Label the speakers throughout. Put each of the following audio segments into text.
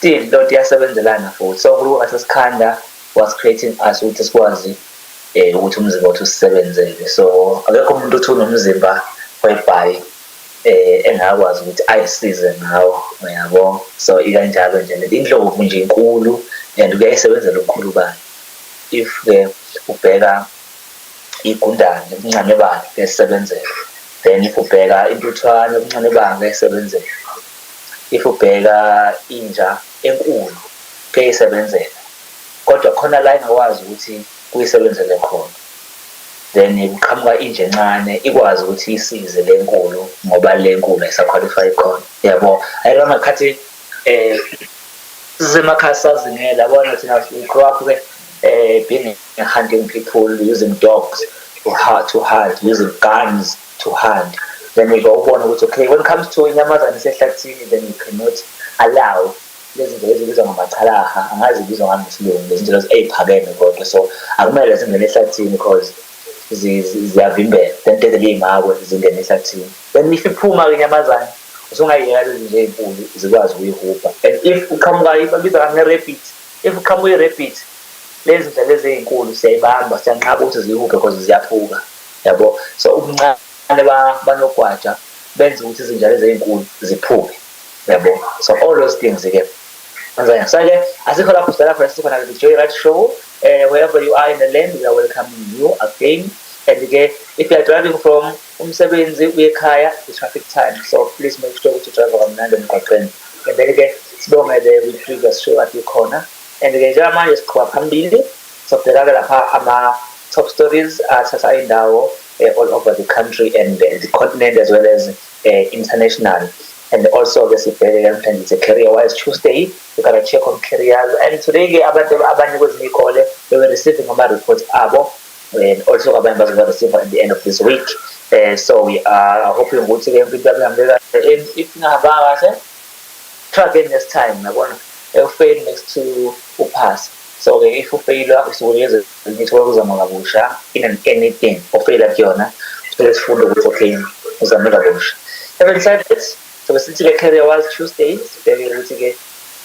Speaker 1: still lo iyasebenzelana futhi. So kuloko ngasesikhanda was creating us ukuthi sikwazi ukuthi umzimba wethu usisebenzele. So akekho umuntu uthi unomzimba webhayi engakwazi ukuthi ayisize ngawo, uyabo. So ikanjalo nje indlovu nje inkulu and kuyayisebenzela okukhulu bani. If-ke ubheka igundane ubuncane bayo kuyasebenzela, then if ubheka intuthwane ubuncane bayo kuyasebenzela, if ubheka inja enkulu kuyayisebenzela, kodwa khona la ingakwazi ukuthi kuyisebenzele khona, then kuqhamuka inja encane ikwazi ukuthi isize le nkulu ngoba le nkulu ayisaqualify khona, yabo. Ayilona khathi zemakhaya sazingela bona thina we grew up being hunting people, using dogs to hunt, using guns to hunt. Then we go on with, okay, when it comes to inyamazane esehlathini, then you cannot allow lezi zinto ezibizwa ngamachalaha, angazi ibizwa ngani ngesilungu, lezi zinto eziphakeme kodwa, so akumele zingene ehlathini because ziyavimbela, then tete liy'ngakwe zingene ehlathini. Then if iphuma-ke inyamazane usungayiyeka lezi nje ey'nkulu zikwazi ukuyihubha. And if uqhamuka babizwa nge-rabbit, if uqhamuka i-rabbit, lezi zinto lezi ey'nkulu siyayibamba, siyanqaba ukuthi ziyihubhe because ziyaphuka, yabo. So ubuncane banogwaja benza ukuthi izinja lezi ey'nkulu ziphuke, yabo. So all those things-ke so-ke asikho lapho sidala khona sikhona the Joyride Show. Wherever you are in the land, we are welcoming you again. And-ke if you are driving from umsebenzi uye ekhaya, the traffic time, so please make sure ukuthi drive kamnandi emgwaqeni. And then-ke sibonge the previous show at ikhona. And-ke njengamanje siqhuba phambili sobheka-ke lapha ama-top stories athatha indawo all over the country and the continent as well as international. And also it's a career-wise Tuesday. You gotta check on careers. And today abanye kwezinye iy'kole they were receiving ama-reports abo, and also abanye bazoba-receive at the end of this week. So we are hoping ukuthi-ke impilo ihambe kahle. And if ningahamba kahle, try again next time. Yabona fail next to upass. So if ufeyila usukuyenza ngithi uzama kabusha in anything ofeyila kuyona, sifunda ukuthi okay uzame kabusha. Having said this, so besithi-ke career-wise Tuesday sibheke ukuthi-ke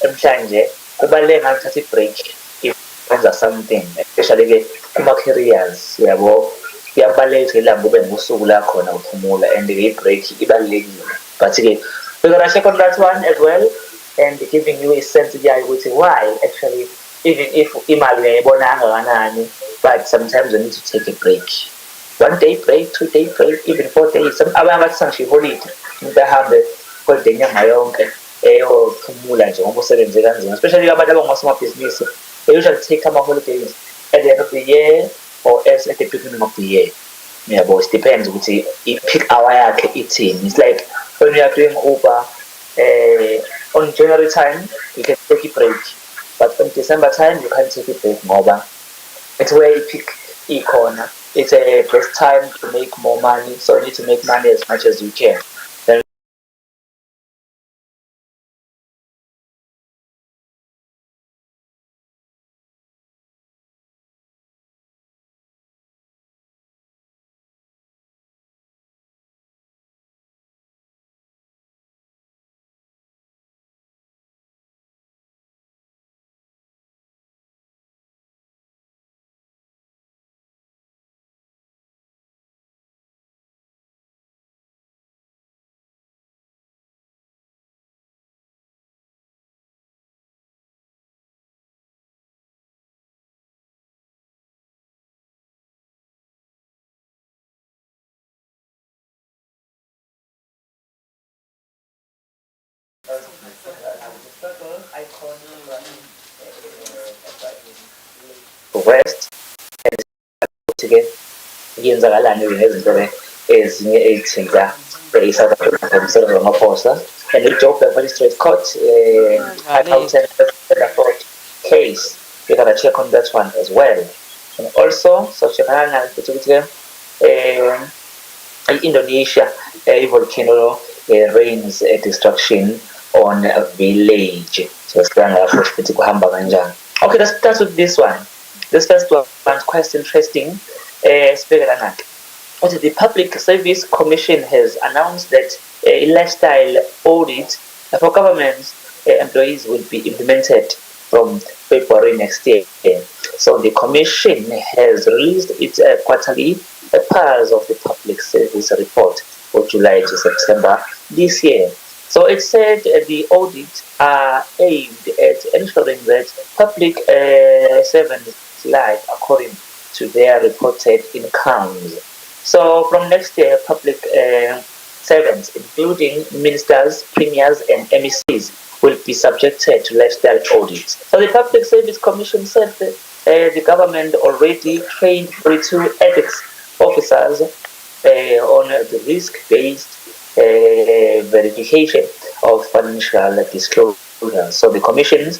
Speaker 1: emhlanje kubaluleke ngathi uthathe i-break if wenza something, especially-ke kuma-careers, yabo. Kuyabaluleka ilanga ube ngosuku la khona uphumula, and i-break ibalulekile. But-ke we're gonna check on that one as well and giving you a sense yayo ukuthi why actually even if imali uyayibona kangakanani, but sometimes you need to take a break. 1 day break, 2 day break, even 4 days. Abanye bathi sangisho iholide umuntu ahambe kodwa inyanga yonke eyophumula nje ngoba usebenze kanzima, especially abantu abangosomabhizinisi. They usually take ama-holidays at the end of the year or else at the beginning of the year. Yabo, it depends ukuthi i-peak hour yakhe ithini. It's like when you are doing Uber on January time you can take a break, but on December time you can't take a break ngoba it's where i-peak ikhona. It's a best time to make more money, so you need to make money as much as you can. Then rest and yenzakalani ngezinto ezinye ezithinta i-South Africa themselves ngamaphosa. And i-Job Magistrate Court case, you gotta check on that one as well. And also so checkana ukuthi Indonesia volcano rains destruction on a village. So okay, let's start with this one. This first one is quite interesting. The Public Service Commission has announced that a lifestyle audit for governments employees will be implemented from February next year. So the Commission has released its quarterly pulse of the public service report for July to September this year. So it said the audits are aimed at ensuring that public servants' live according to their reported incomes. So from next year, public servants, including ministers, premiers, and MECs, will be subjected to lifestyle audits. So the Public Service Commission said that the government already trained 42 ethics officers on the risk-based verification of financial disclosure. So the commissions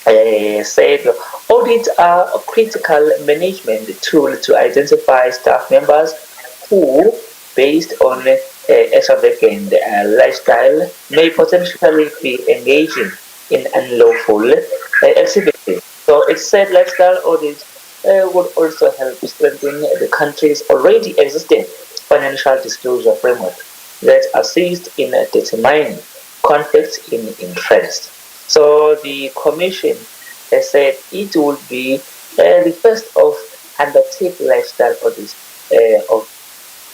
Speaker 1: said audits are a critical management tool to identify staff members who, based on extravagant lifestyle, may potentially be engaging in unlawful activities. So it said lifestyle audits would also help strengthen the country's already existing financial disclosure framework that assists in determining conflicts in interest. So the commission has said it will be the first of undertake lifestyle audits of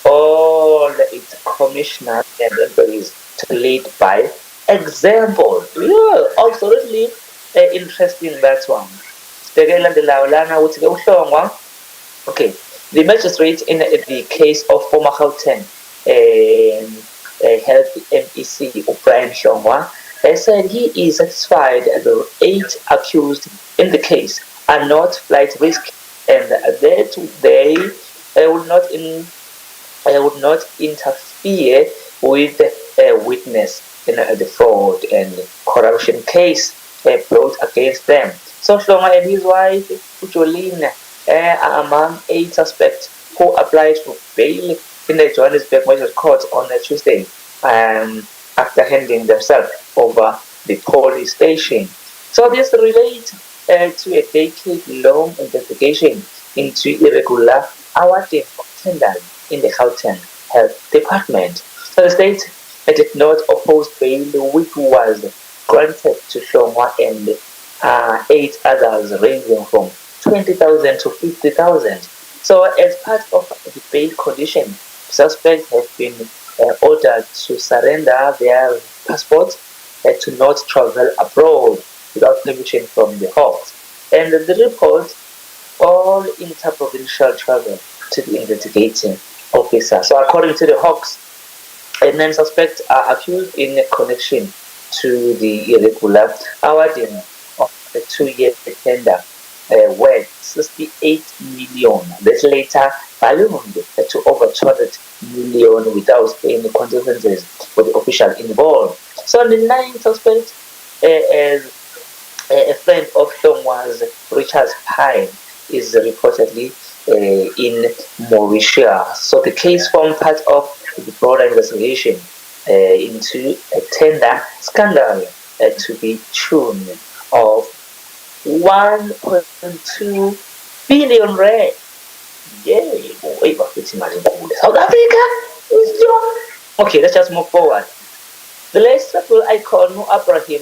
Speaker 1: all its commissioners and employees to lead by example. Yeah, absolutely interesting that one. Okay, the magistrate in the case of former Gauteng health MEC Brian Shongwa said he is satisfied that the 8 accused in the case are not flight risk and that they would not interfere with a witness in the fraud and corruption case brought against them. So Shonga and his wife, Jolene, are among 8 suspects who applied for bail in the Johannesburg Magistrate Court on Tuesday after handing themselves over the police station. So this relates to a decade-long investigation into irregular awarding of tenders in the Gauteng Health Department. So the state did not oppose bail, which was granted to Shongwa and 8 others ranging from 20,000 to 50,000. So as part of the bail condition, suspects have been ordered to surrender their passports to not travel abroad without permission from the court. And the report all interprovincial travel to the investigating officer. So according to the Hawks, 9 suspects are accused in connection to the irregular awarding of the 2-year tender worth 68 million. That later ballooned to over 200 million without any consequences for the official involved. So the 9 suspects, a friend of Shongwa's, Richard Pine, is reportedly in Mauritius. So the case formed part of the broader investigation into a tender scandal to the tune of 1.2 billion rand. Yay, boy, South Africa is your. Okay, let's just move forward. The last football icon Ibrahim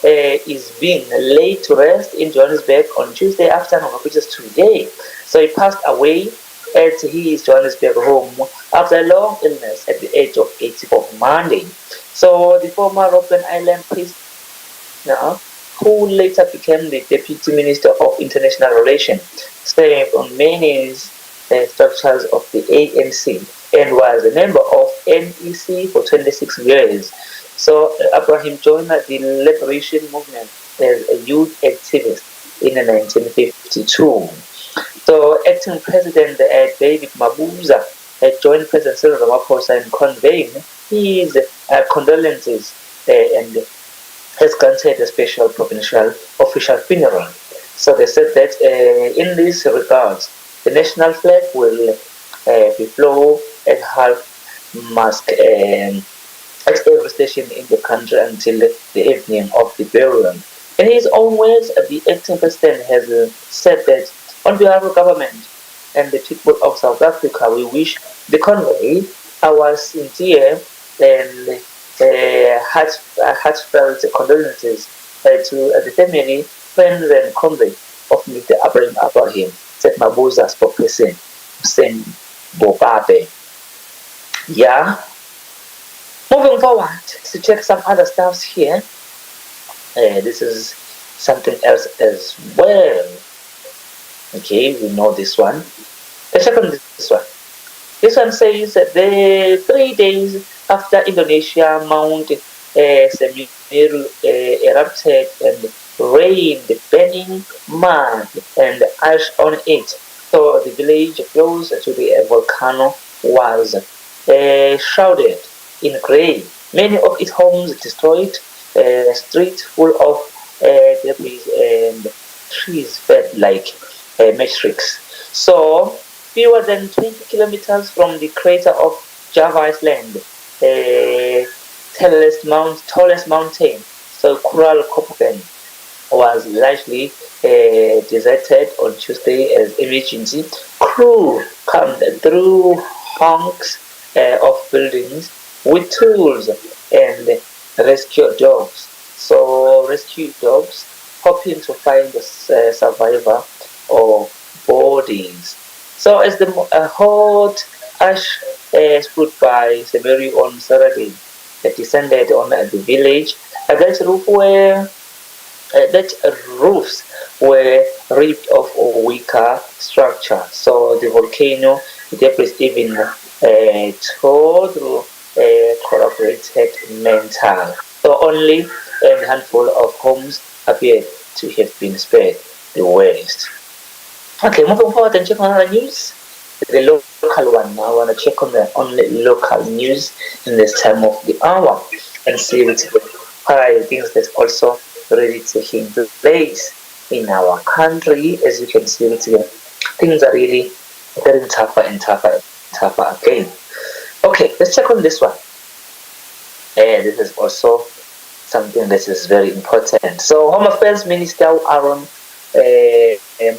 Speaker 1: is being laid to rest in Johannesburg on Tuesday afternoon, which is today. So he passed away at his Johannesburg home after a long illness at the age of 84 Monday. So the former Robben Island prisoner, who later became the Deputy Minister of International Relations, served on many structures of the ANC and was a member of NEC for 26 years. So Ibrahim joined the liberation movement as a youth activist in 1952. So acting President David Mabuza joined President Cyril Ramaphosa in conveying his condolences and has granted a special provincial official funeral. So they said that in this regard, the national flag will be flown at half-mast at every station in the country until the evening of the burial. In his own words, the acting president has said that on behalf of government and the people of South Africa, we wish the convoy our sincere and heartfelt condolences to the family, friends, and comrades of Mr. Abraham, said Mabuza spokesperson Hussein Bobabe. Yeah. Moving forward to check some other stuffs here. This is something else as well. Okay, we know this one. Let's check on this one. This one says that the 3 days after Indonesia Mount Semeru erupted and rained burning mud and ash on it. So the village close to the volcano was shrouded in grey. Many of its homes destroyed, streets full of debris and trees fed like matrix. So fewer than 20 kilometers from the crater of Java Island, tallest mountain, so Kural Kopoken, was largely deserted on Tuesday as emergency crew combed through hunks of buildings with tools and rescue dogs. So rescue dogs hoping to find the survivor or bodies. So as the hot ash stood by Semeru on Saturday, that descended on the village, that roofs were ripped off a weaker structure. So the volcano debris even tore through corroborated mental. So only a handful of homes appeared to have been spared the worst. Okay, moving forward and check on other news. The local one now. I want to check on the only local news in this time of the hour and see what things that's also really taking place in our country. As you can see, things are really getting tougher and tougher and tougher again. Okay, let's check on this one. And this is also something that is very important. So, Home Affairs Minister Aaron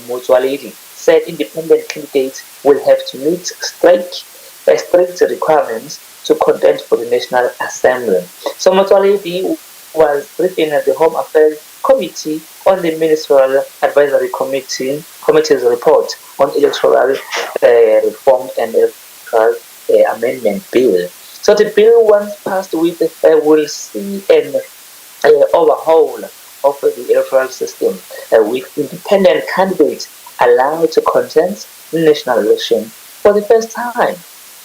Speaker 1: Motsoaledi said independent candidates will have to meet strict requirements to contest for the National Assembly. So Motsoaledi was briefing at the Home Affairs Committee on the Ministerial Advisory Committee's report on electoral reform and electoral amendment bill. So the bill, once passed, will see an overhaul of the electoral system with independent candidates allowed to contest the national election for the first time.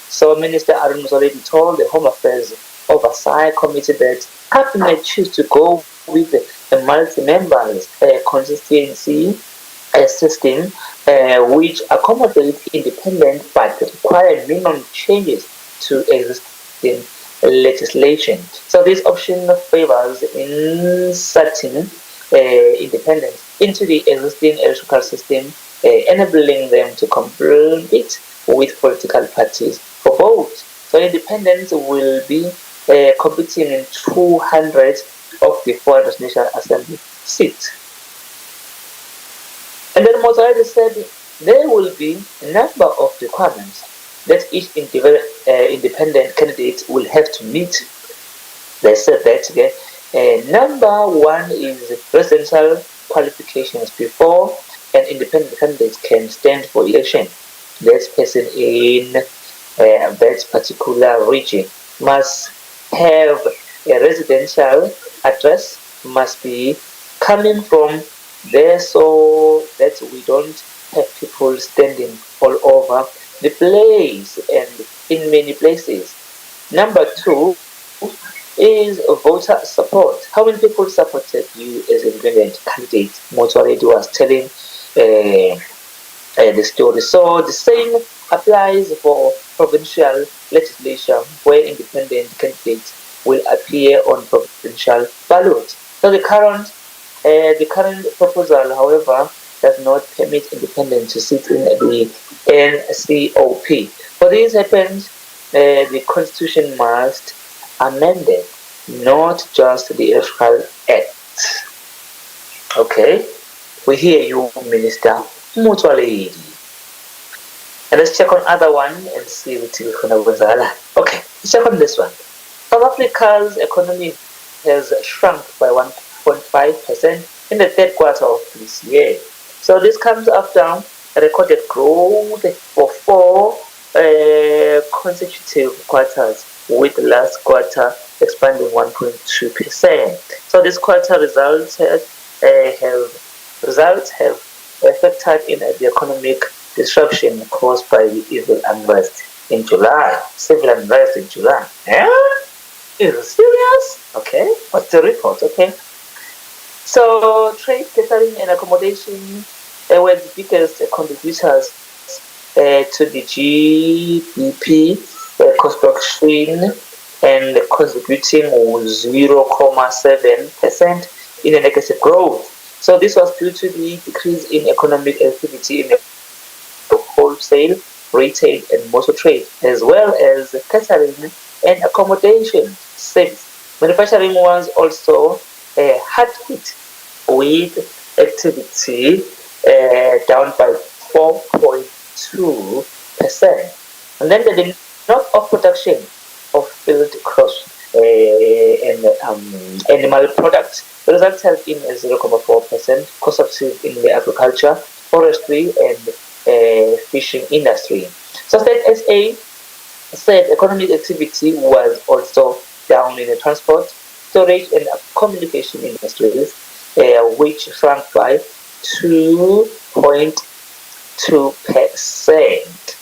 Speaker 1: So Minister Aaron Motsoaledi told the Home Affairs Oversight Committee that Cabinet choose to go with a multi-members constituency system which accommodates independent but require minimum changes to existing legislation. So this option favors inserting independence into the existing electoral system, enabling them to compete with political parties for votes. So independents will be competing in 200 of the 400 National Assembly seats. And then Motsoaledi said there will be a number of requirements that each independent candidate will have to meet. They said that number one is residential qualifications before an independent candidate can stand for election. That person in that particular region must have a residential address, must be coming from there so that we don't have people standing all over the place and in many places. Number two is voter support. How many people supported you as an independent candidate? Motsoaledi was telling the story. So the same applies for provincial legislation where independent candidates will appear on provincial ballot. So the current proposal, however, does not permit independents to sit in the NCOP. For this happens, the constitution must amend it, not just the electoral act. Okay, we hear you, Minister Motsoaledi. And let's check on other one and see what we're gonna. Okay, let's check on this one. South Africa's economy has shrunk by 1.5% in the third quarter of this year. So this comes after a recorded growth for four consecutive quarters, with last quarter expanding 1.2%. So this quarter have factored in the economic disruption caused by the civil unrest in July. Yeah? Is it serious? Okay, what's the report? Okay. So trade, catering, and accommodation were the biggest contributors to the GDP. Construction and contributing 0.7% in a negative growth. So this was due to the decrease in economic activity in the wholesale, retail, and motor trade, as well as catering and accommodation service. Manufacturing was also hard hit, with activity down by 4.2%. And then the knock of production of field crops and animal products resulted in a 0.4% consumption in the agriculture, forestry, and fishing industry. So State SA said economic activity was also down in the transport, storage, and communication industries, which shrunk by 2.2%.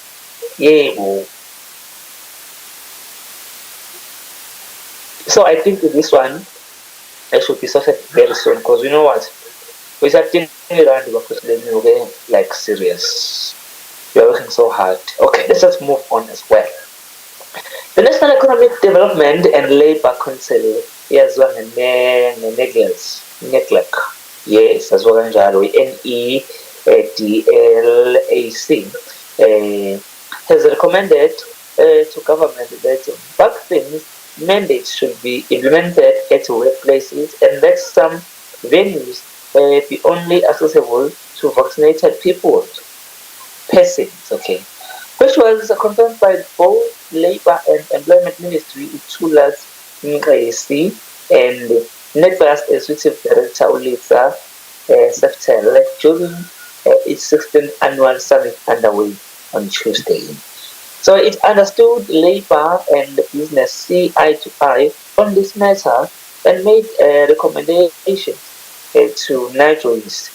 Speaker 1: Yeah. So I think with this one, I should be sorted very soon, because you know what? We are thinking around the president, okay? Like serious. We are working so hard. Okay, let's just move on as well. The National Economic Development and Labour Council yazwa NEDLAC, yes, yazwa kanjalo NEDLAC, has recommended to government that vaccine mandates should be implemented at workplaces and that some venues be only accessible to vaccinated persons, okay, which was confirmed by both Labour and Employment Ministry Thulas Ngobese and NEDLAC Executive Director Ulisa Seftel during its 16th annual summit underway on Tuesday. So it understood Labour and business see eye to eye on this matter and made recommendations to Nigerians,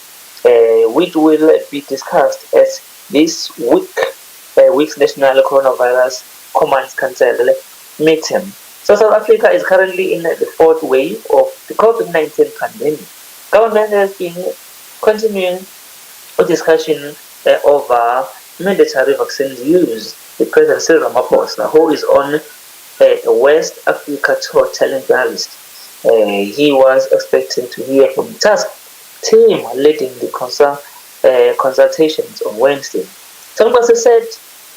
Speaker 1: which will be discussed at this week's National Coronavirus Command Council meeting. So South Africa is currently in the fourth wave of the COVID-19 pandemic. Government has been continuing a discussion over mandatory vaccine use. The President Cyril Ramaphosa, who is on a West Africa tour, telling journalists he was expecting to hear from the task team leading the consultations on Wednesday. Some persons said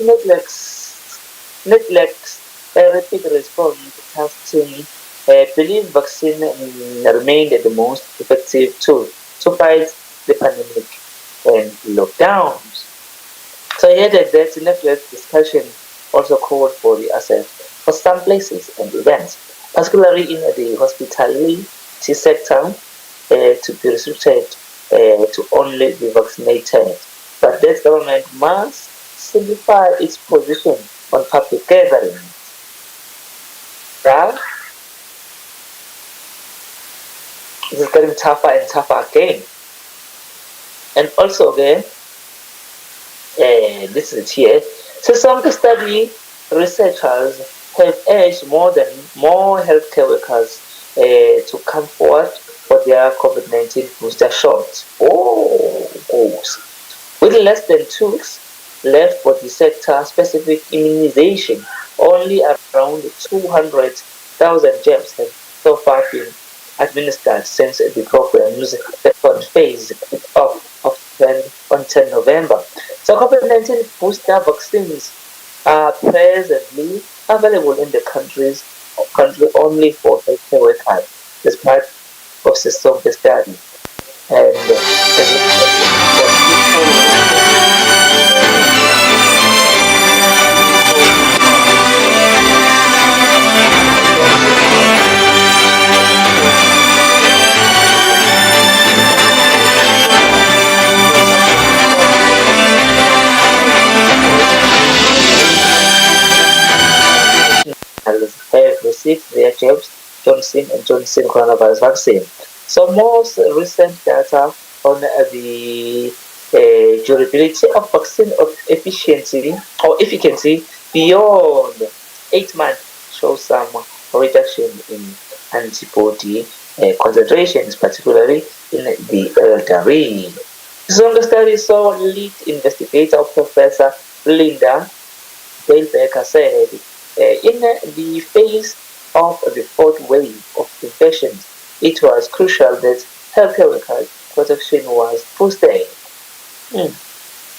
Speaker 1: NEDLAC's rapid response task team believe vaccine remained the most effective tool to fight the pandemic and lockdowns. So he added that NEDLAC's discussion also called for the access for some places and events, particularly in the hospitality sector, to be restricted to only the vaccinated. But the government must simplify its position on public gatherings. Right? This is getting tougher and tougher again. And also again, this is here. So some study researchers have urged more healthcare workers to come forward for their COVID-19 booster shots. With less than 2 weeks left for the sector-specific immunization, only around 200,000 jabs have so far been administered since the program's second phase on 10 November. So COVID-19 booster vaccines are presently available in the country only for healthcare workers, despite process of the study. And their jabs, Johnson and Johnson coronavirus vaccine. So most recent data on the durability of vaccine of efficiency or efficacy beyond 8 months shows some reduction in antibody concentrations, particularly in the elderly. So the study saw lead investigator Professor Linda Dale Baker said, in the face of the fourth wave of infections, it was crucial that healthcare workers' protection was boosted. Hmm.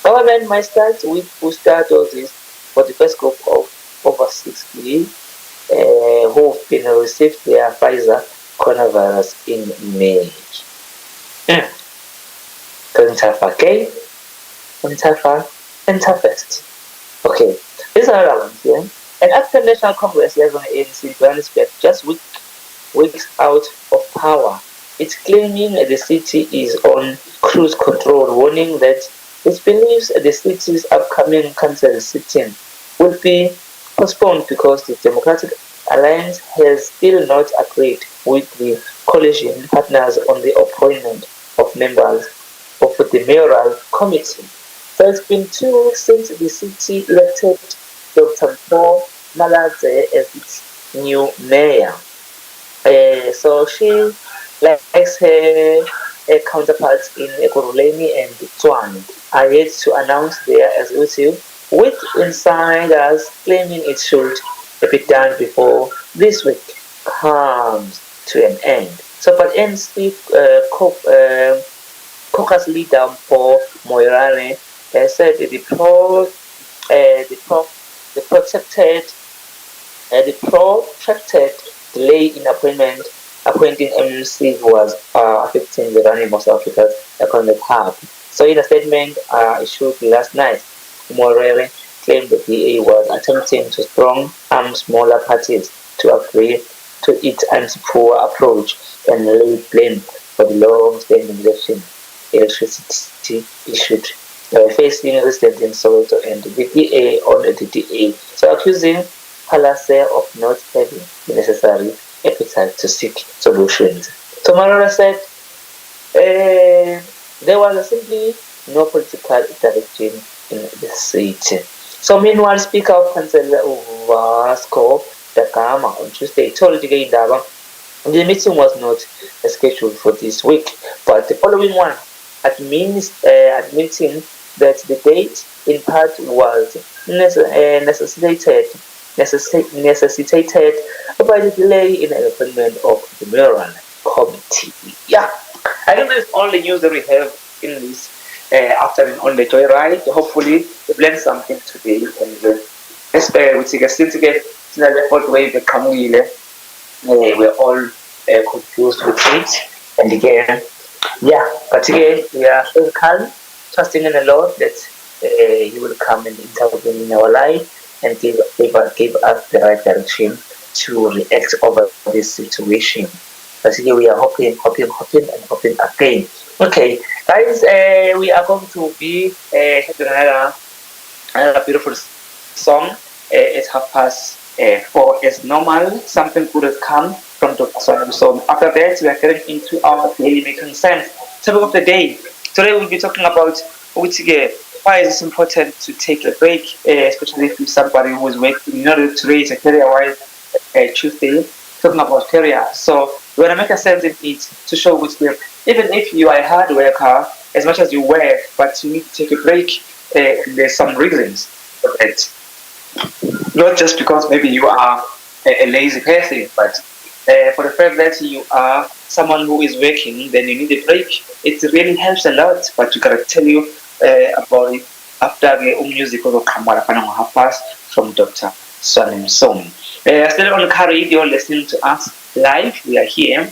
Speaker 1: Government might start with booster doses for the first group of over 60 who've been received their Pfizer coronavirus in May. Hmm. Going tough, okay? And tougher and toughest. Okay, this is another one here. An African National Congress led on ANC in Johannesburg just weeks out of power. It's claiming the city is on cruise control, warning that it believes the city's upcoming council sitting will be postponed because the Democratic Alliance has still not agreed with the coalition partners on the appointment of members of the mayoral committee. So it's been 2 weeks since the city elected Dr. Paul Maladze as its new mayor. So she likes her counterparts in Ekurhuleni and Suoane are yet to announce their executive, with insiders claiming it should be done before this week comes to an end. So, but NC caucus leader Paul Moirane said the protracted delay in appointing MC was affecting the running of South Africa's economic hub. So in a statement issued last night, Morele claimed the DA was attempting to strong arm smaller parties to agree to its anti-poor approach and lay blame for the long-standing electricity issue facing residents in Soweto and the DA on the DA. So accusing Palase of not having the necessary appetite to seek solutions. So Marora said there was simply no political direction in the city. So meanwhile, Speaker of Council Vasco da Gama on Tuesday told the Indaba the meeting was not scheduled for this week, but the following one, admitting that the date in part was necessitated by the delay in the appointment of the mayoral committee. Yeah, I think that's all the news that we have in this afternoon on the joyride. Hopefully, we learned something today, and let's we take a still together. The fourth wave coming, we're all confused with it, and again, yeah, but again, we are so calm, trusting in the Lord that He will come and intervene in our life and give us the right direction to react over this situation. Basically, we are hoping and hoping again. Okay, guys, we are going to be having another beautiful song. It's 4:30 as normal. Something good has come from Dr. Suoane. So after that, we are getting into our daily making sense. Topic of the day. Today we'll be talking about why is it important to take a break, especially if you're somebody who is working in order to raise a career-wise Tuesday, talking about career. So we want to make a sense in it to show which even if you are a hard worker, as much as you work, but you need to take a break, there's some reasons for that. Not just because maybe you are a lazy person, but for the fact that you are someone who is working, then you need a break. It really helps a lot, but you gotta tell you about it after the music will come from Dr. Suoane Msomi. Still on Car Radio, listening to us live. We are here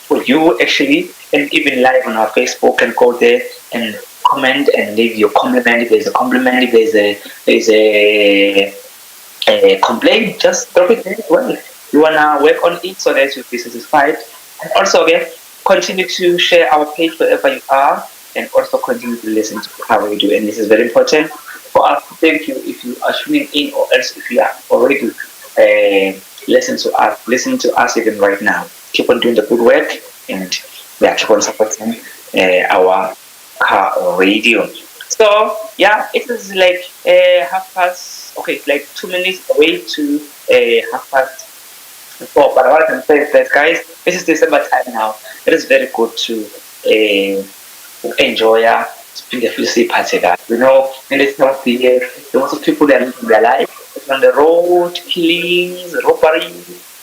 Speaker 1: for you actually, and even live on our Facebook. And go there and comment and leave your compliment. If there's a compliment, if there's a complaint, just drop it there as well. You wanna work on it so that you'll be satisfied. And also again, continue to share our page wherever you are, and also continue to listen to how we do. And this is very important for us. Thank you if you are tuning in, or else if you are already
Speaker 2: listen to us even right now. Keep on doing the good work, and we are keep on supporting our car radio. So yeah, it is like half past. Okay, like 2 minutes away to half past four. But what I can say is that, guys, this is December time now. It is very good to enjoy spend a few sleep party, guys. In this time of the year, there are lots of people that are living their life on the road, killings, robbery,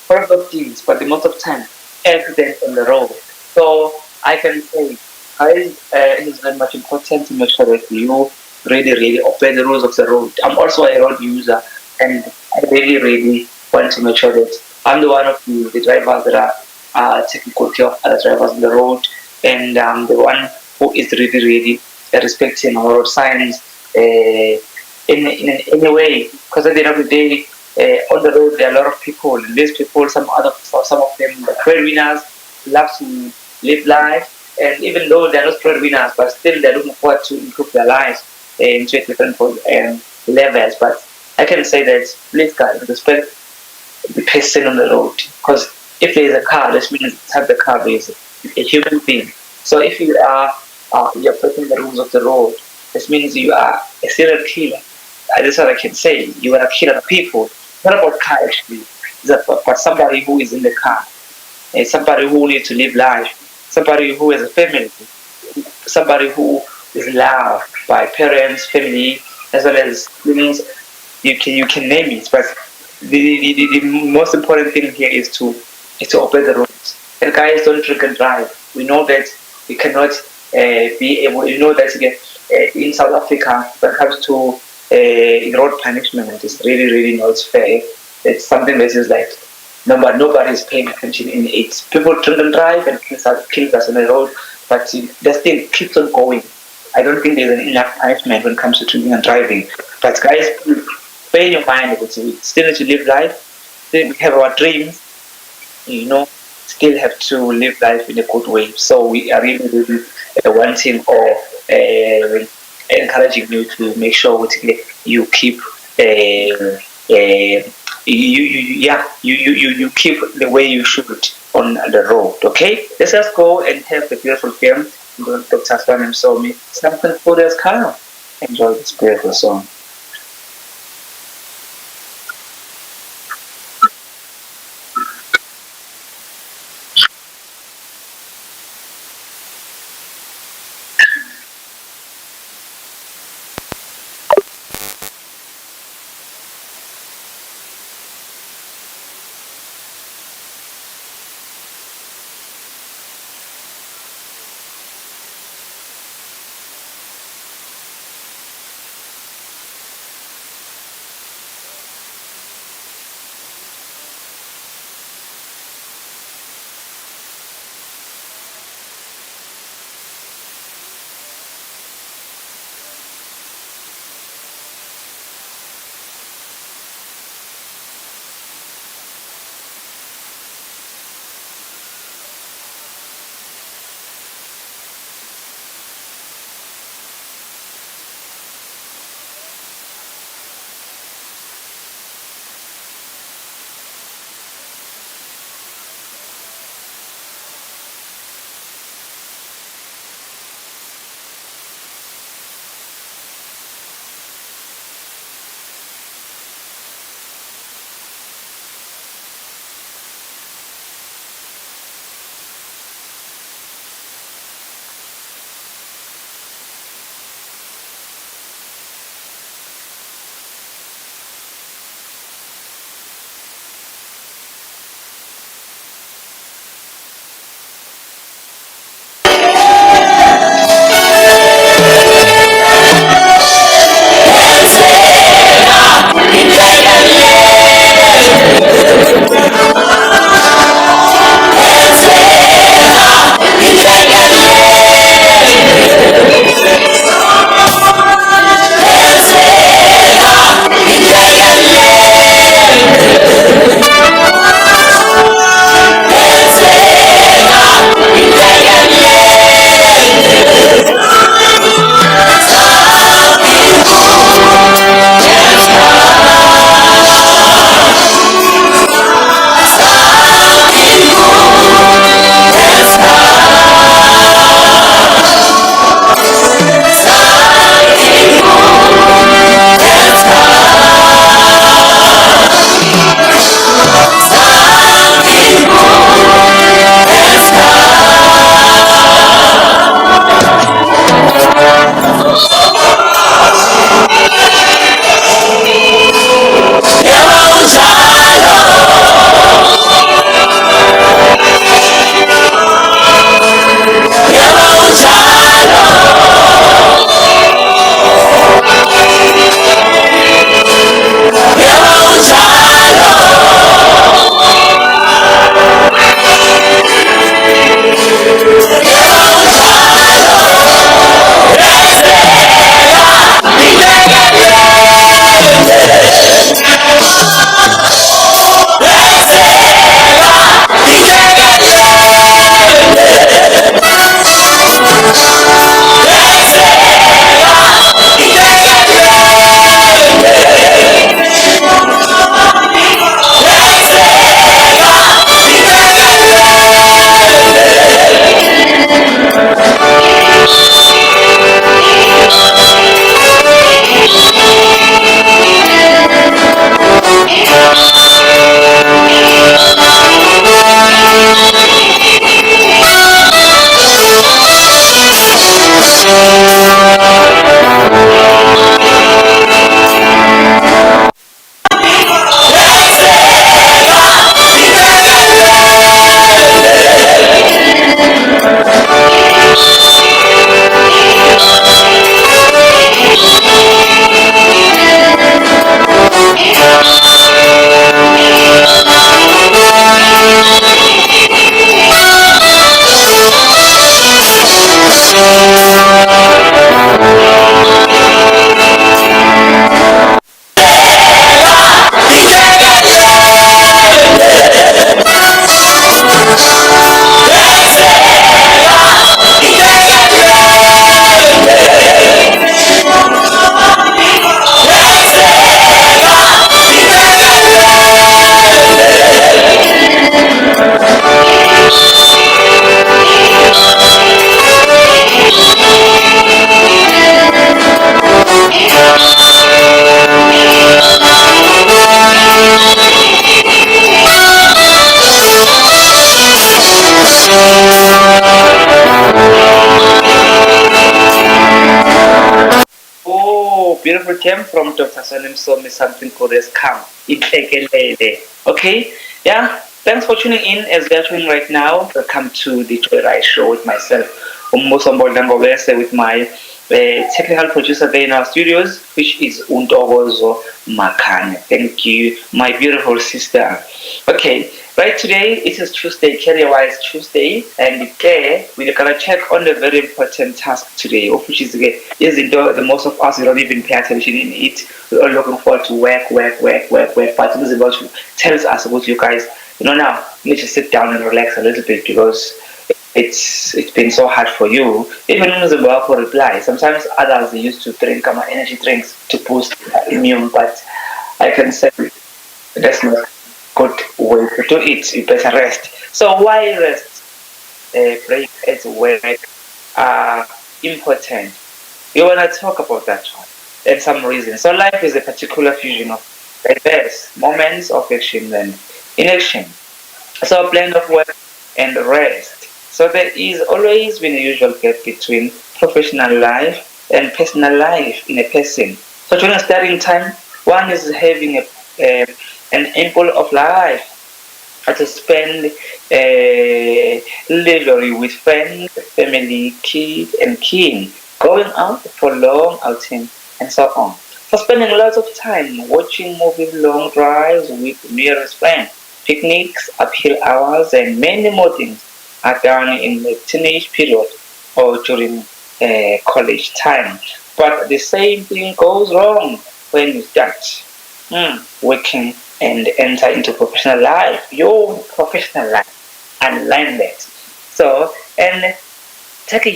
Speaker 2: horrible things. But the most of time, accidents on the road. So I can say, guys, it is very much important to make sure that you really obey the rules of the road. I'm also a road user, and I really want to make sure that I'm the one of the drivers that are taking good care of other drivers on the road, and the one who is really respecting our road signs in any way. Because at the end of the day, on the road there are a lot of people. And these people, some of them, the breadwinners, love to live life, and even though they're not breadwinners, but still they're looking forward to improve their lives into a different levels. But I can say that please, guys, respect the person on the road, because if there is a car, this means inside the car there is a human being. So if you're breaking the rules of the road, this means you are a serial killer. That's what I can say. You are a killer of people. Not about car actually. It's about somebody who is in the car. Somebody who needs to live life. Somebody who has a family. Somebody who is loved by parents, family, as well as siblings. You can name it, but the most important thing here is to obey the rules. And guys, don't drink and drive. We know that you cannot be able. You know that in South Africa, when it comes to road punishment, it's really not fair. It's something that is like nobody is paying attention in it. People drink and drive and kill us on the road, but that still keeps on going. I don't think there's enough punishment when it comes to drinking and driving. But guys, bear in your mind that we still need to live life, still we have our dreams, still have to live life in a good way. So we are really wanting or encouraging you to make sure you keep you keep the way you should on the road. Okay, let's just go and have the beautiful film. Dr. Suoane and Msomi, something for this car. Enjoy this beautiful song. beautiful term from Dr. Suoane Msomi, something good has come. Okay? Yeah. Thanks for tuning in as we are tuning right now. Welcome to the Joyride Show with myself, Mbuso Ngobese, with my technical producer there in our studios, which is Untogozo Makane. Thank you, my beautiful sister. Okay, right today it is Tuesday, career-wise Tuesday, and today we're gonna check on a very important task today, which is the most of us we don't even pay attention in it. We're all looking forward to work. But this is about to tell us about you guys. Now you need to sit down and relax a little bit because it's been so hard for you. Even in the for reply, sometimes others used to drink energy drinks to boost immune, but I can say that's not good way to do it. You better rest. So why rest? Break at work are important. We want to talk about that one and some reasons. So life is a particular fusion of diverse moments of action and inaction. So a blend of work and rest. So there is always been a usual gap between professional life and personal life in a person. So during a starting time, one is having an ample of life to spend leisurely with friends, family, kids, and kin, going out for long outings, and so on. For spending lots of time watching movies, long drives with nearest friends, picnics, uphill hours, and many more things are done in the teenage period or during college time. But the same thing goes wrong when you start working and enter into professional life, your professional life, and learn that. So, and take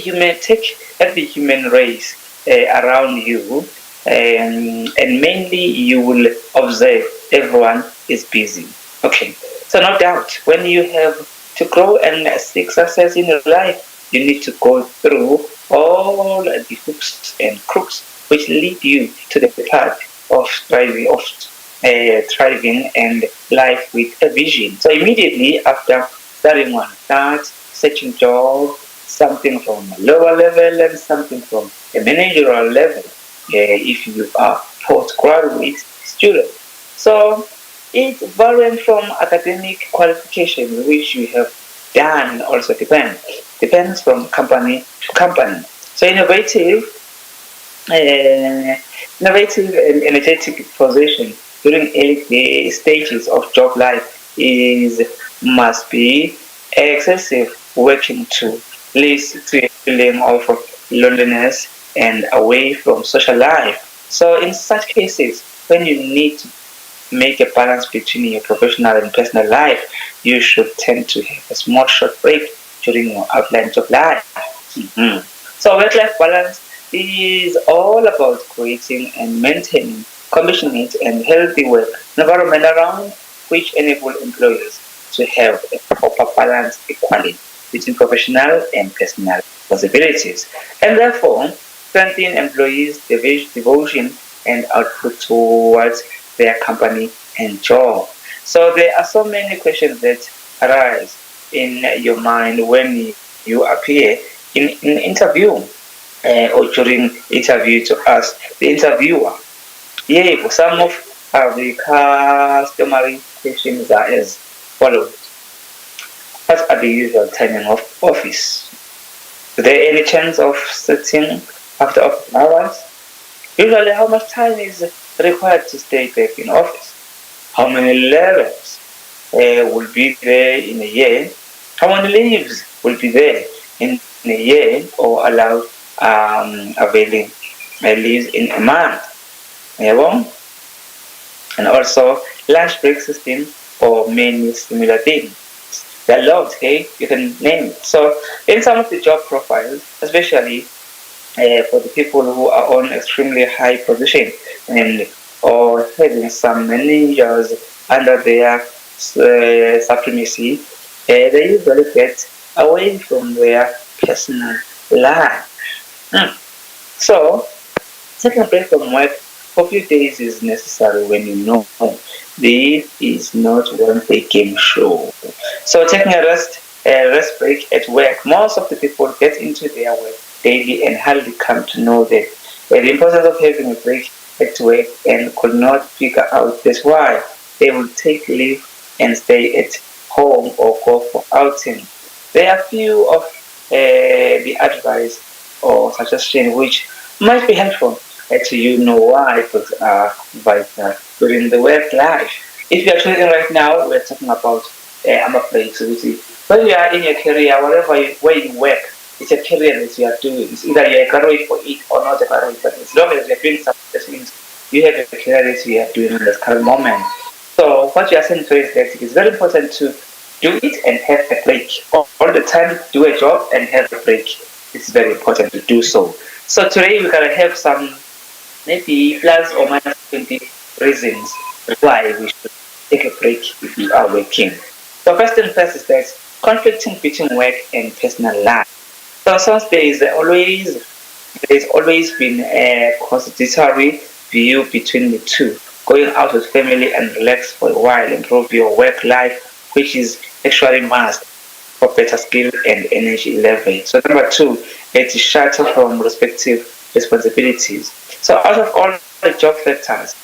Speaker 2: every human race around you, and mainly you will observe everyone is busy. Okay, so no doubt when you have to grow and seek success in your life, you need to go through all the hooks and crooks which lead you to the path of thriving and life with a vision. So immediately after starting one, start searching job, something from a lower level and something from a managerial level. If you are postgraduate student, so it varies from academic qualification which you have done. Also depends from company to company. So innovative and energetic position during early stages of job life must be excessive working to lead to a feeling of loneliness and away from social life. So in such cases, when you need to make a balance between your professional and personal life, you should tend to have a small short break during your outline job life. So work-life balance is all about creating and maintaining compassionate and healthy work environment around which enable employers to have a proper balance equally between professional and personal possibilities, and therefore strengthen employees' devotion and output towards their company and job. So there are so many questions that arise in your mind when you appear in interview or during interview to ask the interviewer. Yeah, some of the customary questions are as follows. What are the usual timing of office? Is there any chance of sitting after office hours? Usually, how much time is required to stay back in office? How many levels will be there in a year? How many leaves will be there in a year or allowed availing leaves in a month? And also lunch break system or many similar things. There are lots, okay? You can name it. So in some of the job profiles, especially for the people who are on extremely high position and or having some managers under their supremacy, they usually get away from their personal life. So taking a break from work for a few days is necessary when you know this is not one big game show. So taking a rest break at work, most of the people get into their work daily and hardly come to know that the importance of having a break at work and could not figure out that's why they would take leave and stay at home or go for outing. There are few of the advice or suggestion which might be helpful to you know why books are vital during the work life. If you are tuning in right now, we're talking about I'm afraid to see. When you are in your career, where you work, it's a career that you are doing. It's either you're graduate for it or not a graduate, but as long as you're doing something, that means you have a career that you are doing in this current moment. So what you are saying to is that it is very important to do it and have a break. All the time, do a job and have a break. It's very important to do so. So today we're gonna have some maybe plus or minus 20 reasons why we should take a break if we are working. So first and first is that conflicting between work and personal life. So since there's always been a contradictory view between the two. Going out with family and relax for a while, improve your work life, which is actually must for better skill and energy level. So number two, it's shuttle from respective responsibilities. So out of all the job factors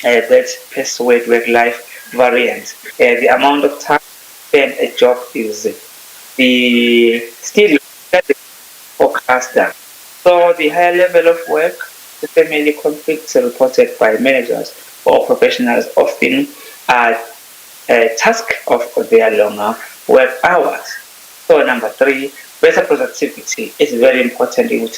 Speaker 2: that persuade work-life variance, the amount of time spent a job is the still forecaster. So the higher level of work, the family conflicts reported by managers or professionals often are a task of their longer work hours. So number three, better productivity is very important in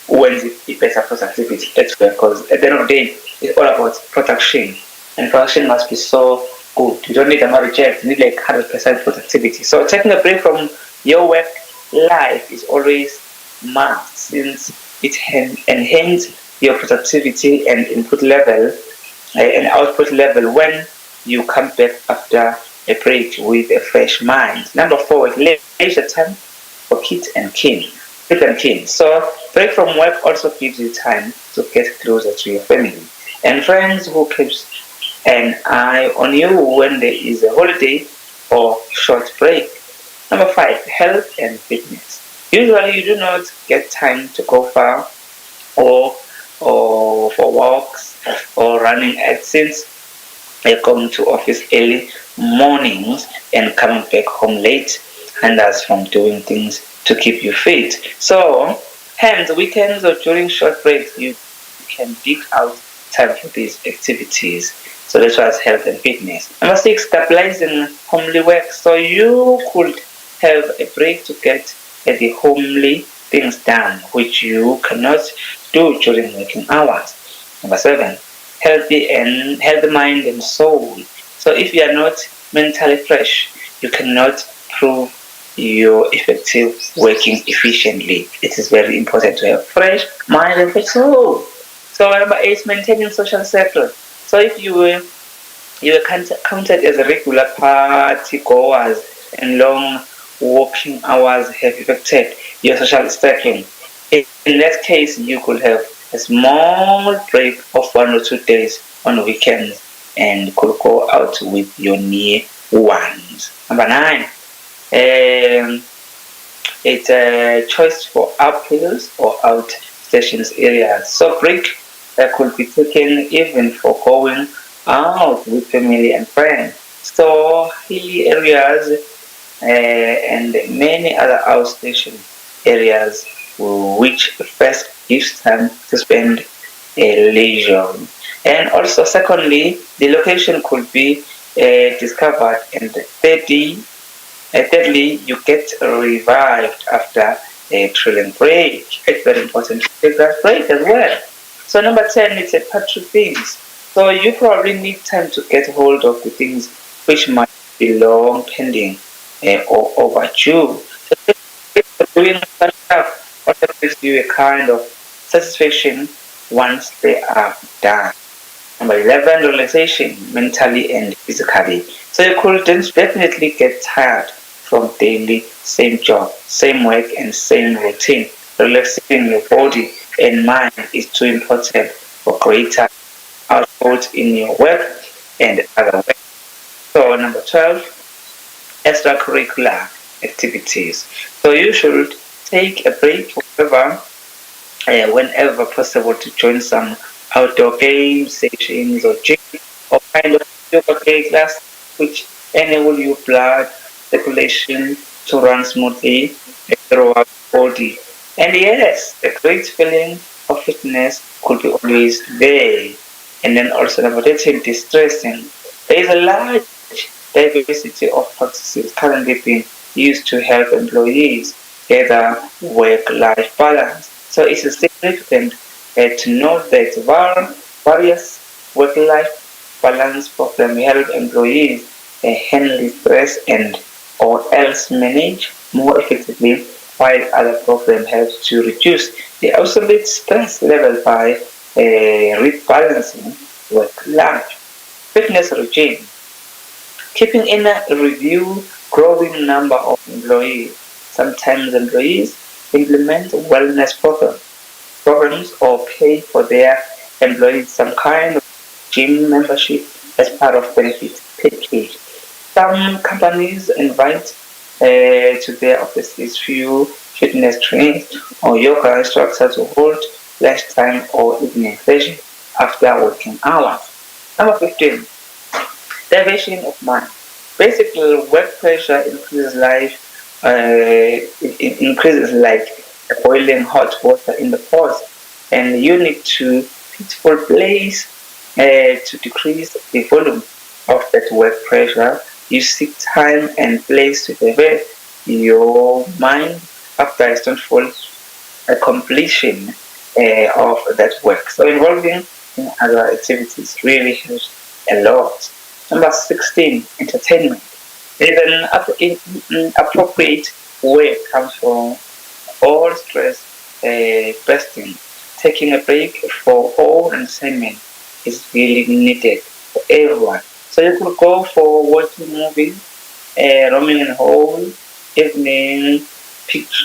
Speaker 2: when the better productivity at work because at the end of the day it's all about production and production must be so good. You don't need a reject, you need like 100% productivity. So taking a break from your work life is always must since it enhance your productivity and input level and output level when you come back after a break with a fresh mind. Number four is leisure time for kids and kin. Kids and kin. So break from work also gives you time to get closer to your family and friends who keeps an eye on you when there is a holiday or short break. Number five, health and fitness. Usually you do not get time to go far or for walks or running at since you're going to office early mornings and coming back home late and that's from doing things to keep you fit. So hence weekends or during short breaks you can dig out time for these activities. So that's why it's health and fitness. Number six, stabilizing homely work. So you could have a break to get the homely things done which you cannot do during working hours. Number seven, healthy mind and soul. So if you are not mentally fresh, you cannot prove your effective working efficiently. It is very important to have fresh mind and fresh soul. So number eight, maintaining social circle. So if you were counted as a regular party goers and long working hours have affected your social circle. In that case, you could have a small break of 1 or 2 days on weekends and could go out with your near ones. Number nine, it's a choice for uphills or outstations areas. So break that could be taken even for going out with family and friends. So hilly areas and many other outstation areas which first gives time to spend leisure. And also secondly, the location could be discovered and thirdly, you get revived after a thrilling break. It's very important to take that break as well. So number 10 is a patron things. So you probably need time to get hold of the things which might be long pending or overdue. So doing such stuff also gives you a kind of satisfaction once they are done. Number 11, relaxation, mentally and physically. So you could definitely get tired from daily same job, same work and same routine. Relaxing your body and mind is too important for greater output in your work and other work. So number 12, extracurricular activities. So you should take a break whenever possible to join some outdoor game sessions or gym or kind of yoga class which enable your blood circulation to run smoothly throughout the body. And yes, the great feeling of fitness could be always there. And then also number 13, distressing. There is a large diversity of practices currently being used to help employees gather work-life balance. So it's significant to note that various work-life balance programs help employees handle stress and or else manage more effectively, while other programs help to reduce the absolute stress level by rebalancing work-life. Fitness regime. Keeping in a review growing number of employees. Sometimes employees implement wellness programs or pay for their employees some kind of gym membership as part of benefit package. Some companies invite to their offices few fitness trainings or yoga instructors to hold lunchtime or evening session after working hours. Number 15, diversion of mind. Basically, work pressure increases it increases like boiling hot water in the pot, and you need to peaceful place to decrease the volume of that work pressure. You seek time and place to divert your mind after a full completion of that work. So involving in other activities really helps a lot. Number 16, entertainment. There is an appropriate way comes from all stress busting. Taking a break for all entertainment is really needed for everyone. So you could go for watching movies, roaming in home, evening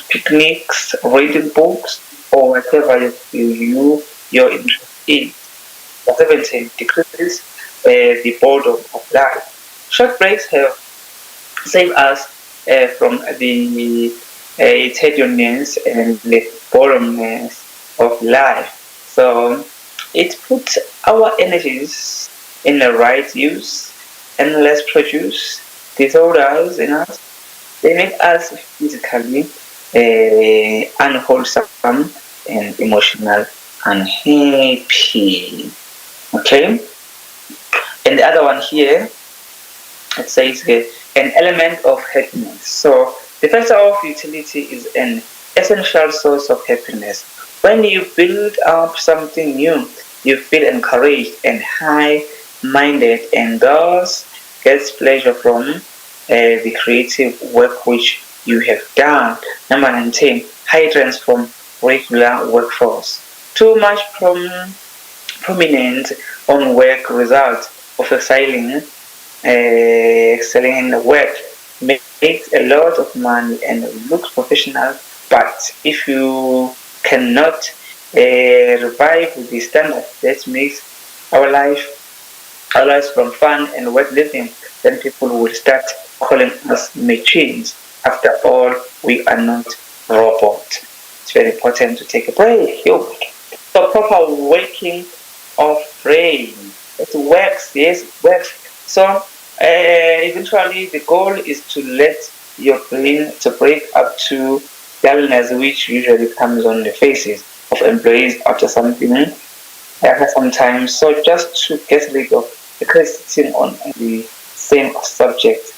Speaker 2: picnics, reading books, or whatever you're interested in. 17 decreases the boredom of life. Short breaks have saved us from the tediousness and the boredomness of life. So it puts our energies in the right use and less produce disorders in us. They make us physically unwholesome and emotional unhappy. Okay? And the other one here, it says an element of happiness. So the factor of utility is an essential source of happiness. When you build up something new, you feel encouraged and high-minded and thus gets pleasure from the creative work which you have done. Number 19, hydrants from regular workforce. Too much prominent on work results of excelling in the work makes a lot of money and looks professional, but if you cannot revive the standard that makes our lives from fun and worth living, then people will start calling us machines. After all, we are not robots. It's very important to take a break. So proper waking of brain. It works, yes, it works. So eventually the goal is to let your brain to break up to dullness, which usually comes on the faces of employees after some time. So just to get rid of the sitting on the same subject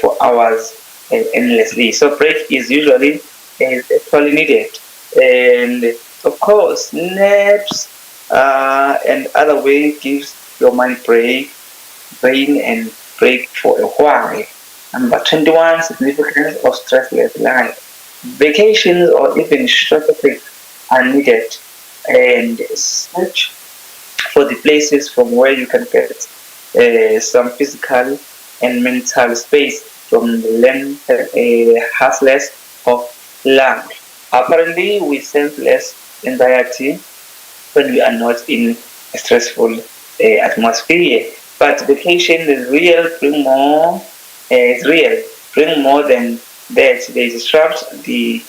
Speaker 2: for hours endlessly. So break is usually actually needed. And of course, naps and other way gives your mind brain and break for a while. Number 21, significance of stressless life. Vacations or even shorter breaks are needed, and search for the places from where you can get some physical and mental space from the hustles of land. Apparently, we sense less anxiety when we are not in a stressful atmosphere. But vacation is real, bring more. It's real, bring more than that. They disrupt the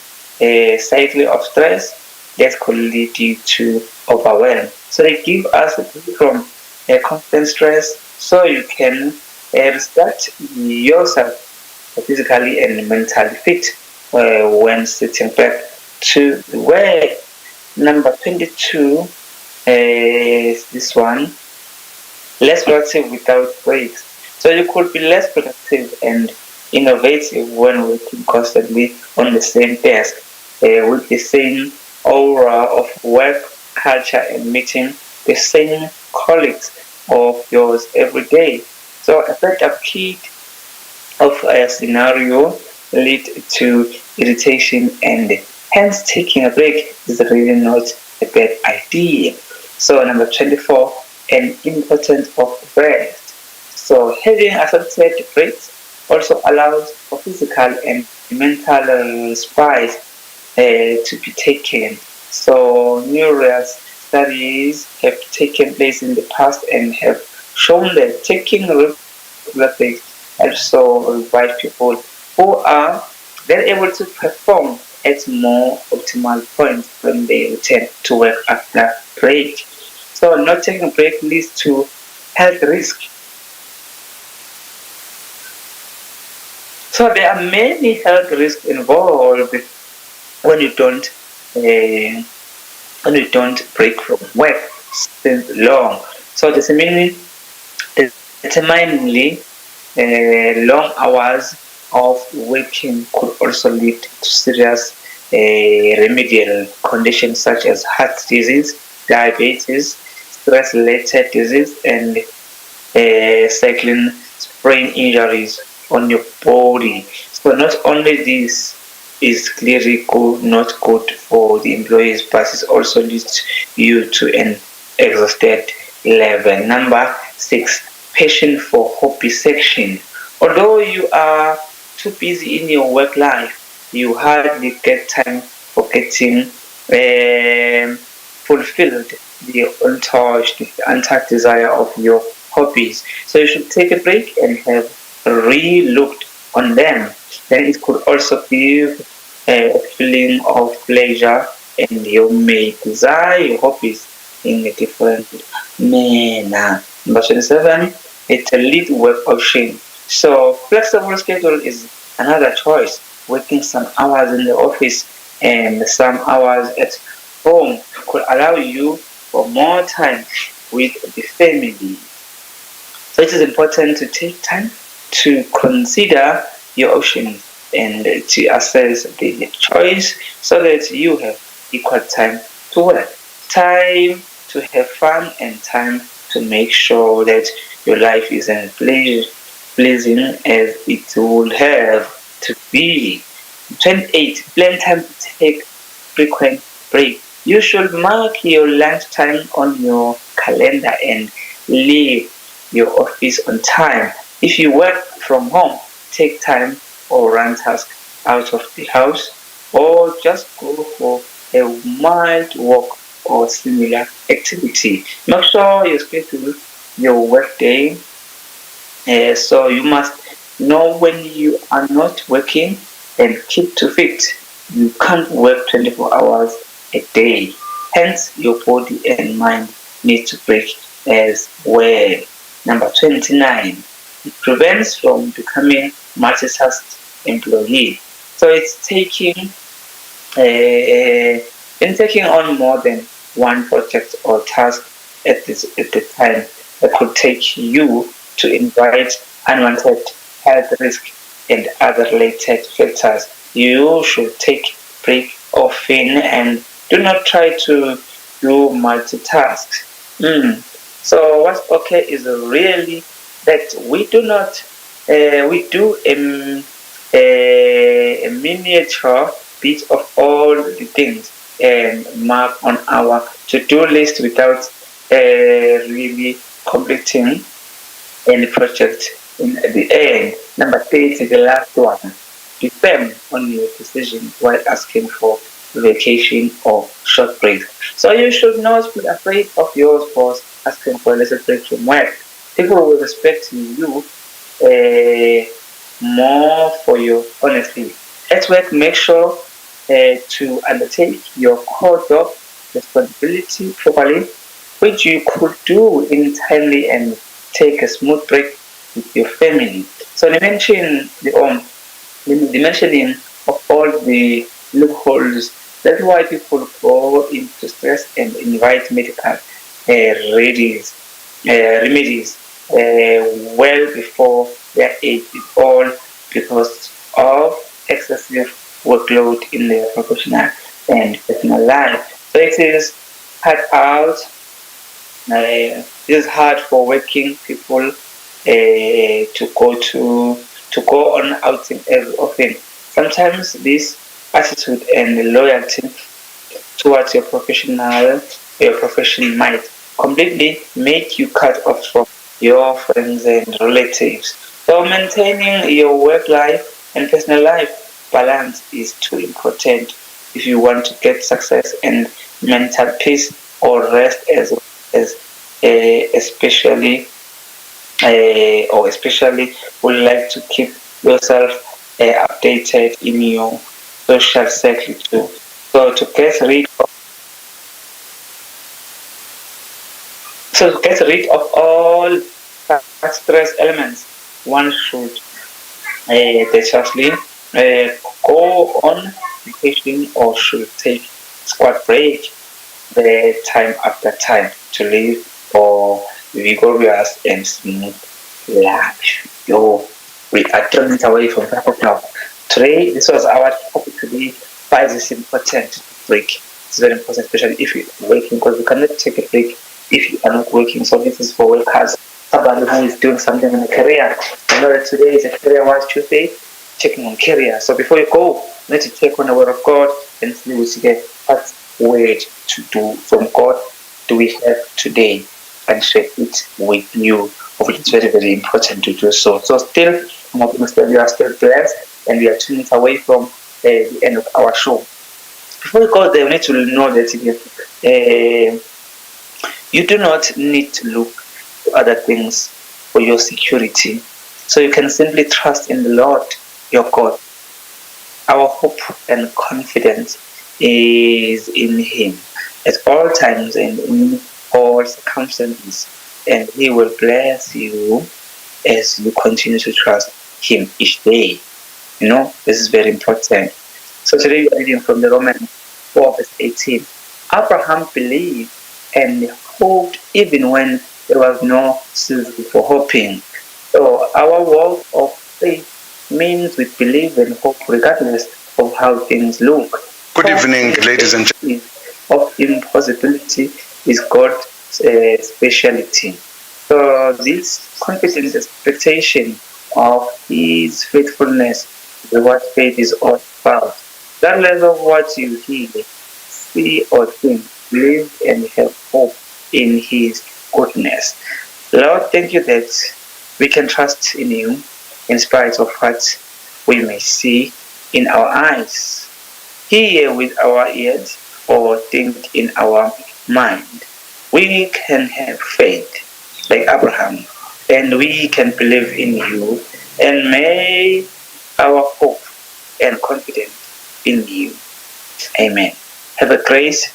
Speaker 2: cycle of stress that could lead you to overwhelm. So they give us a break from constant stress, so you can restart yourself physically and mentally fit when sitting back to the work. Number 22 is this one: less productive without breaks. So you could be less productive and innovative when working constantly on the same desk with the same aura of work culture and meeting the same colleagues of yours every day. So a setup kit of a scenario lead to irritation, and hence taking a break is really not a bad idea. So number 24, an importance of rest. So having assorted breaks also allows for physical and mental space to be taken. So numerous studies have taken place in the past and have shown that taking regular breaks also revive people who are then able to perform at more optimal points when they return to work after break. So not taking a break leads to health risk. So there are many health risks involved when you don't uh, when you don't break from work since long. So this meaning determinedly long hours of working could also lead to serious remedial conditions such as heart disease, diabetes, stress-related disease, and cycling sprain injuries on your body. So not only this is clearly not good for the employees, but it also leads you to an exhausted level. Number 6, passion for hobby section. Although you are too busy in your work life, you hardly get time for getting fulfilled the untouched, the untapped desire of your hobbies. So you should take a break and have re-looked on them. Then it could also give a feeling of pleasure, and you may desire your hobbies in a different manner. Number 27, it's a lead work option. So flexible schedule is another choice. Working some hours in the office and some hours at home could allow you for more time with the family. So it is important to take time to consider your options and to assess the choice so that you have equal time to work, time to have fun, and time to make sure that your life is as pleasing as it would have to be. 28. Plan time to take frequent break. You should mark your lunch time on your calendar and leave your office on time. If you work from home, take time or run tasks out of the house, or just go for a mild walk or similar activity. Make sure you schedule your work day, so you must know when you are not working and keep to fit. You can't work 24 hours a day. Hence, your body and mind need to break as well. Number 29, it prevents from becoming multitask employee. So it's taking on more than one project or task at the time that could take you to invite unwanted health risk and other related factors. You should take break often and do not try to do multitasks. So what's okay is really that we do not we do a miniature bit of all the things and mark on our to-do list without really completing any project in the end. Number 30, the last one. Be firm on your decision while asking for vacation or short break. So you should not be afraid of your boss asking for a little break from work. People will respect you more for your honesty. At work, make sure to undertake your core job responsibility properly which you could do entirely and take a smooth break with your family. So the mentioning of all the loopholes. That's why people go into stress and invite medical remedies well before their age is all because of excessive workload in their professional and personal life. So it is hard for working people to go on outing as often. Sometimes this attitude and loyalty towards your profession might completely make you cut off from your friends and relatives. So maintaining your work life and personal life balance is too important if you want to get success and mental peace or rest as especially or especially would like to keep yourself updated in your social circle too. So to get rid of all such stress elements, one should detachly go on vacation or should take squat break time after time to live a vigorous and smooth life. Yo, we are turning away from that now. Today, this was our topic today. Why is this important to break? It's very important, especially if you're working, because you cannot take a break if you are not working. So this is for workers. Somebody who is doing something in a career. You know that today is a career wise Tuesday, checking on career. So before you go, you need to check on the word of God and see what word to do from God do we have today and share it with you. Which is very, very important to do so. So still, I'm hoping that you are still blessed and we are 2 minutes away from the end of our show. Before we go there, we need to know that you do not need to look to other things for your security. So you can simply trust in the Lord, your God. Our hope and confidence is in Him at all times and in all circumstances. And He will bless you as you continue to trust Him each day. You know, this is very important. So today we are reading from the Romans 4 verse 18. Abraham believed and hoped even when there was no season for hoping. So our walk of faith means we believe and hope regardless of how things look.
Speaker 3: Good evening, ladies and gentlemen.
Speaker 2: Of impossibility is God's speciality. So this confident expectation of His faithfulness is what faith is all about. Regardless of what you hear, see or think, believe and have hope in His goodness. Lord, thank you that we can trust in You in spite of what we may see in our eyes, hear with our ears, or think in our mind. We can have faith like Abraham, and we can believe in You, and may our hope and confidence in You. Amen. Have a great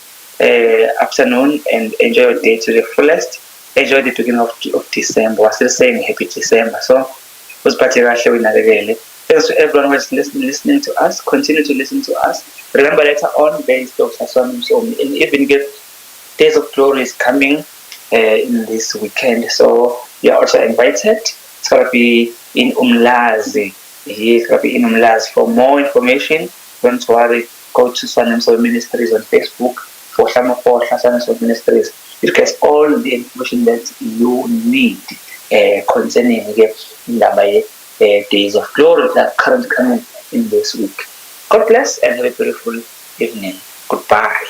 Speaker 2: afternoon and enjoy your day to the fullest. Enjoy the beginning of December. We're still saying happy December. So, thanks to everyone who is listening to us. Continue to listen to us. Remember, later on, there is Dr. Suoane Msomi. And even Days of Glory is coming in this weekend. So, you're also invited. It's going to be in Umlazi. It's going to be in Umlazi. For more information, don't worry. Go to Suoane Msomi Ministries on Facebook for Suoane Msomi Ministries. It gets all the information that you need concerning the Days of Glory that are currently coming in this week. God bless and have a beautiful evening. Goodbye.